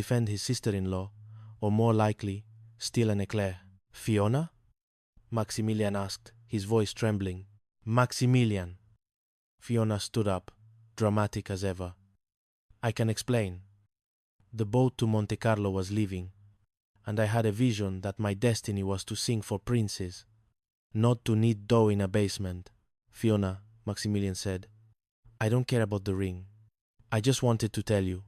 defend his sister-in-law, or more likely, steal an eclair. "Fiona?" Maximilian asked, his voice trembling. "Maximilian." Fiona stood up, dramatic as ever. "I can explain. The boat to Monte Carlo was leaving, and I had a vision that my destiny was to sing for princes, not to knead dough in a basement." "Fiona," Maximilian said, "I don't care about the ring. I just wanted to tell you.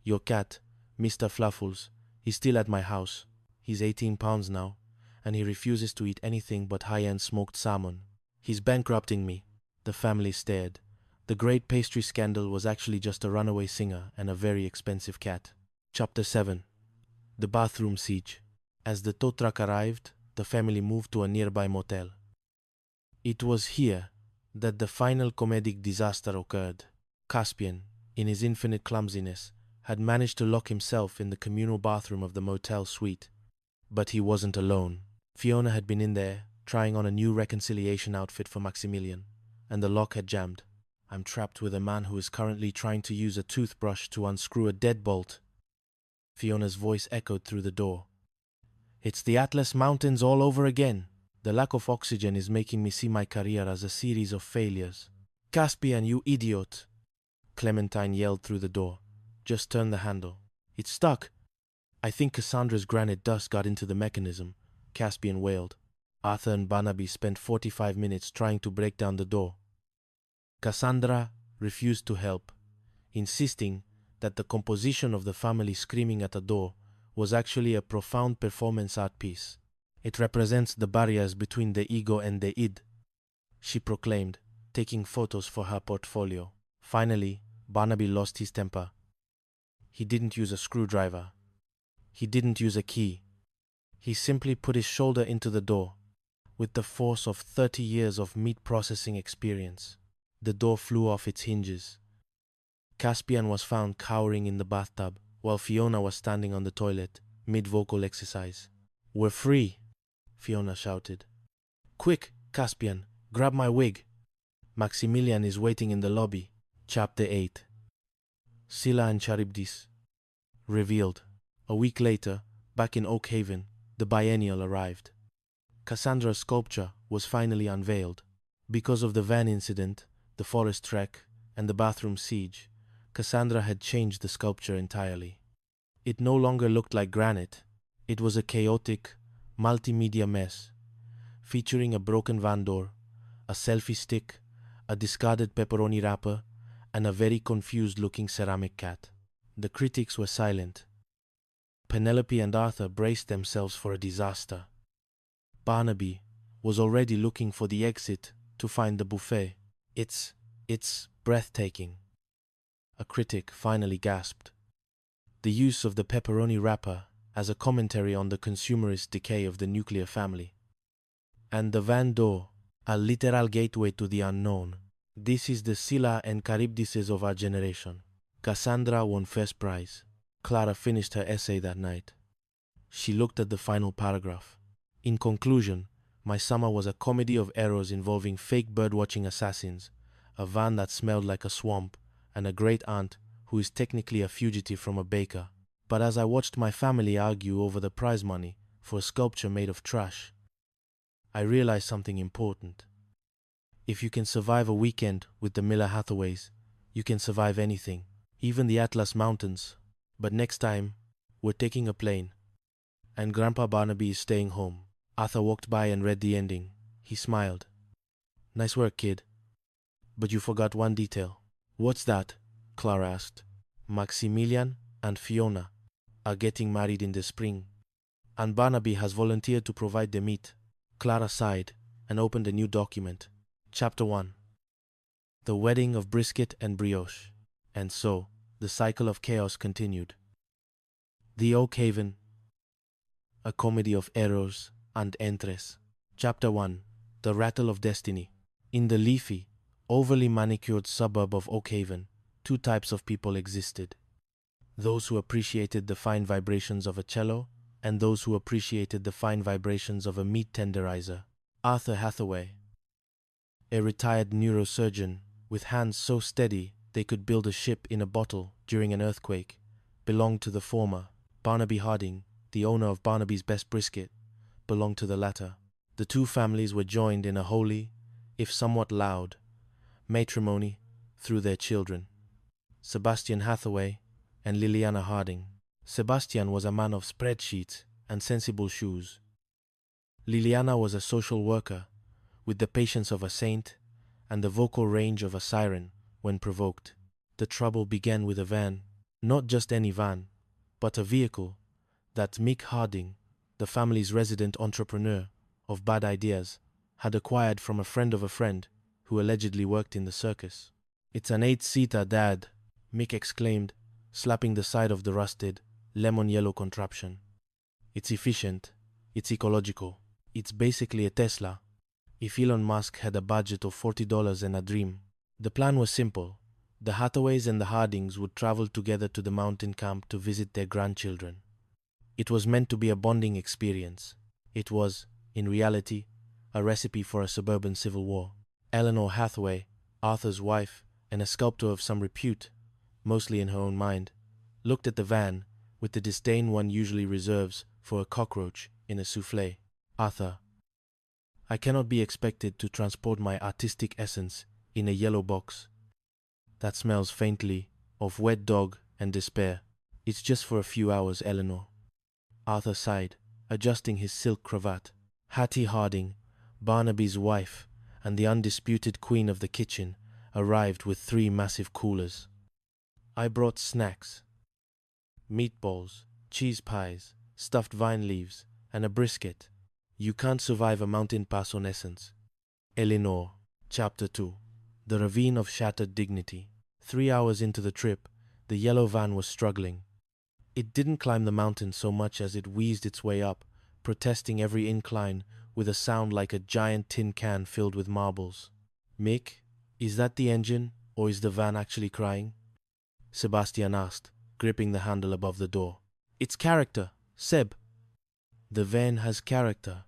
Your cat, Mr. Fluffles, is still at my house. He's 18 pounds now, and he refuses to eat anything but high-end smoked salmon. He's bankrupting me." The family stared. The great pastry scandal was actually just a runaway singer and a very expensive cat. Chapter 7. The Bathroom Siege. As the tow truck arrived, the family moved to a nearby motel. It was here that the final comedic disaster occurred. Caspian, in his infinite clumsiness, had managed to lock himself in the communal bathroom of the motel suite. But he wasn't alone. Fiona had been in there, trying on a new reconciliation outfit for Maximilian, and the lock had jammed. "I'm trapped with a man who is currently trying to use a toothbrush to unscrew a deadbolt." Fiona's voice echoed through the door. "It's the Atlas Mountains all over again. The lack of oxygen is making me see my career as a series of failures." "Caspian, you idiot!" Clementine yelled through the door. "Just turn the handle." "It's stuck." "I think Cassandra's granite dust got into the mechanism," Caspian wailed. Arthur and Barnaby spent 45 minutes trying to break down the door. Cassandra refused to help, insisting that the composition of the family screaming at a door was actually a profound performance art piece. "It represents the barriers between the ego and the id," she proclaimed, taking photos for her portfolio. Finally, Barnaby lost his temper. He didn't use a screwdriver. He didn't use a key. He simply put his shoulder into the door, with the force of 30 years of meat processing experience. The door flew off its hinges. Caspian was found cowering in the bathtub, while Fiona was standing on the toilet, mid-vocal exercise. "We're free," Fiona shouted. "Quick, Caspian, grab my wig. Maximilian is waiting in the lobby." Chapter 8. Scylla and Charybdis. Revealed. A week later, back in Oak Haven, the biennial arrived. Cassandra's sculpture was finally unveiled. Because of the van incident, the forest trek, and the bathroom siege, Cassandra had changed the sculpture entirely. It no longer looked like granite. It was a chaotic, multimedia mess, featuring a broken van door, a selfie stick, a discarded pepperoni wrapper, and a very confused-looking ceramic cat. The critics were silent. Penelope and Arthur braced themselves for a disaster. Barnaby was already looking for the exit to find the buffet. It's breathtaking," a critic finally gasped. The use of the pepperoni wrapper as a commentary on the consumerist decay of the nuclear family. And the van door, a literal gateway to the unknown. This is the Scylla and Charybdises of our generation. Cassandra won first prize. Clara finished her essay that night. She looked at the final paragraph. "In conclusion, my summer was a comedy of errors involving fake birdwatching assassins, a van that smelled like a swamp, and a great aunt who is technically a fugitive from a baker. But as I watched my family argue over the prize money for a sculpture made of trash, I realized something important. If you can survive a weekend with the Miller Hathaways, you can survive anything, even the Atlas Mountains. But next time, we're taking a plane, and Grandpa Barnaby is staying home." Arthur walked by and read the ending. He smiled. "Nice work, kid. But you forgot one detail." "What's that?" Clara asked. "Maximilian and Fiona are getting married in the spring, and Barnaby has volunteered to provide the meat." Clara sighed and opened a new document. Chapter 1. The Wedding of Brisket and Brioche. And so, the cycle of chaos continued. The Oak Haven, a comedy of errors and entres. Chapter 1. The Rattle of Destiny. In the leafy, overly manicured suburb of Oak Haven, two types of people existed. Those who appreciated the fine vibrations of a cello, and those who appreciated the fine vibrations of a meat tenderizer. Arthur Hathaway, a retired neurosurgeon with hands so steady they could build a ship in a bottle during an earthquake, belonged to the former, Barnaby Harding, the owner of Barnaby's Best Brisket, belonged to the latter. The two families were joined in a holy, if somewhat loud, matrimony through their children, Sebastian Hathaway and Liliana Harding. Sebastian was a man of spreadsheets and sensible shoes. Liliana was a social worker with the patience of a saint and the vocal range of a siren when provoked. The trouble began with a van, not just any van, but a vehicle that Mick Harding, the family's resident entrepreneur of bad ideas, had acquired from a friend of a friend who allegedly worked in the circus. "It's an 8-seater, Dad," Mick exclaimed, slapping the side of the rusted, lemon-yellow contraption. "It's efficient, it's ecological, it's basically a Tesla. If Elon Musk had a budget of $40 and a dream." The plan was simple. The Hathaways and the Hardings would travel together to the mountain camp to visit their grandchildren. It was meant to be a bonding experience. It was, in reality, a recipe for a suburban civil war. Eleanor Hathaway, Arthur's wife, and a sculptor of some repute, mostly in her own mind, looked at the van with the disdain one usually reserves for a cockroach in a soufflé. "Arthur, I cannot be expected to transport my artistic essence in a yellow box that smells faintly of wet dog and despair. It's just for a few hours, Eleanor." Arthur sighed, adjusting his silk cravat. Hattie Harding, Barnaby's wife and the undisputed queen of the kitchen, arrived with 3 massive coolers. "I brought snacks. Meatballs, cheese pies, stuffed vine leaves, and a brisket. You can't survive a mountain pass on essence." Eleanor. Chapter 2. The Ravine of Shattered Dignity. 3 hours into the trip, the yellow van was struggling. It didn't climb the mountain so much as it wheezed its way up, protesting every incline with a sound like a giant tin can filled with marbles. "Mick, is that the engine, or is the van actually crying?" Sebastian asked, gripping the handle above the door. "It's character, Seb." "The van has character,"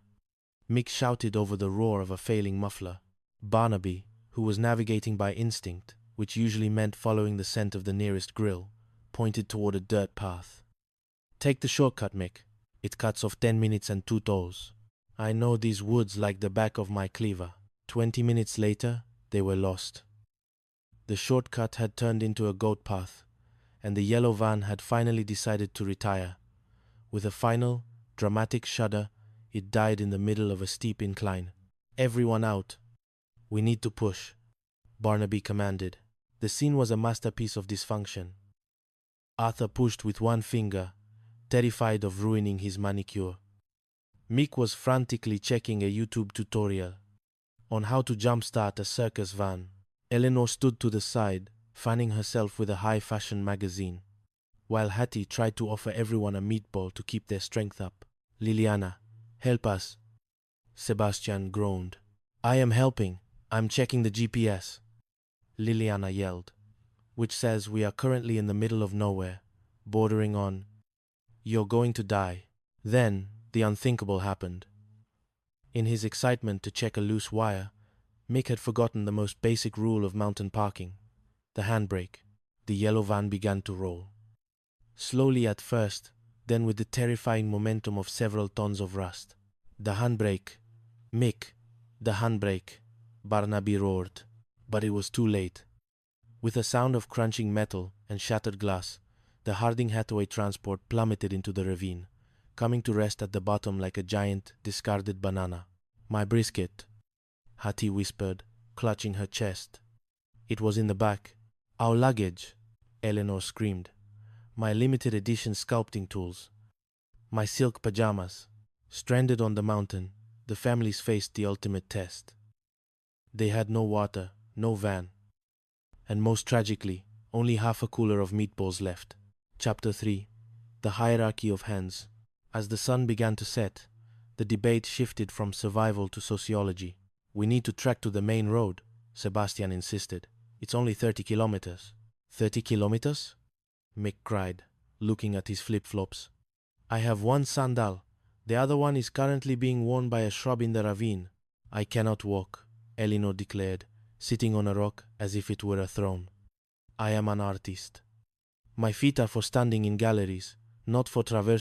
Mick shouted over the roar of a failing muffler. Barnaby, who was navigating by instinct, which usually meant following the scent of the nearest grill, pointed toward a dirt path. "Take the shortcut, Mick. It cuts off 10 minutes and 2 tolls. I know these woods like the back of my cleaver." 20 minutes later, they were lost. The shortcut had turned into a goat path, and the yellow van had finally decided to retire. With a final, dramatic shudder, it died in the middle of a steep incline. "Everyone out. We need to push," Barnaby commanded. The scene was a masterpiece of dysfunction. Arthur pushed with one finger, terrified of ruining his manicure. Mick was frantically checking a YouTube tutorial on how to jumpstart a circus van. Eleanor stood to the side, fanning herself with a high-fashion magazine, while Hattie tried to offer everyone a meatball to keep their strength up. "Liliana, help us," Sebastian groaned. "I am helping. I'm checking the GPS," Liliana yelled, "which says we are currently in the middle of nowhere, bordering on... You're going to die." Then, the unthinkable happened. In his excitement to check a loose wire, Mick had forgotten the most basic rule of mountain parking, the handbrake. The yellow van began to roll. Slowly at first, then with the terrifying momentum of several tons of rust. "The handbrake! Mick, the handbrake!" Barnaby roared, but it was too late. With a sound of crunching metal and shattered glass, the Harding Hathaway transport plummeted into the ravine, coming to rest at the bottom like a giant, discarded banana. "My brisket," Hattie whispered, clutching her chest. "It was in the back." "Our luggage," Eleanor screamed. "My limited edition sculpting tools. My silk pajamas." Stranded on the mountain, the families faced the ultimate test. They had no water, no van, and most tragically, only half a cooler of meatballs left. Chapter 3. The Hierarchy of Hands. As the sun began to set, the debate shifted from survival to sociology. "We need to trek to the main road," Sebastian insisted. "It's only 30 kilometers. 30 kilometers? Mick cried, looking at his flip-flops. "I have one sandal. The other one is currently being worn by a shrub in the ravine." "I cannot walk," Eleanor declared, sitting on a rock as if it were a throne. "I am an artist. My feet are for standing in galleries, not for traversing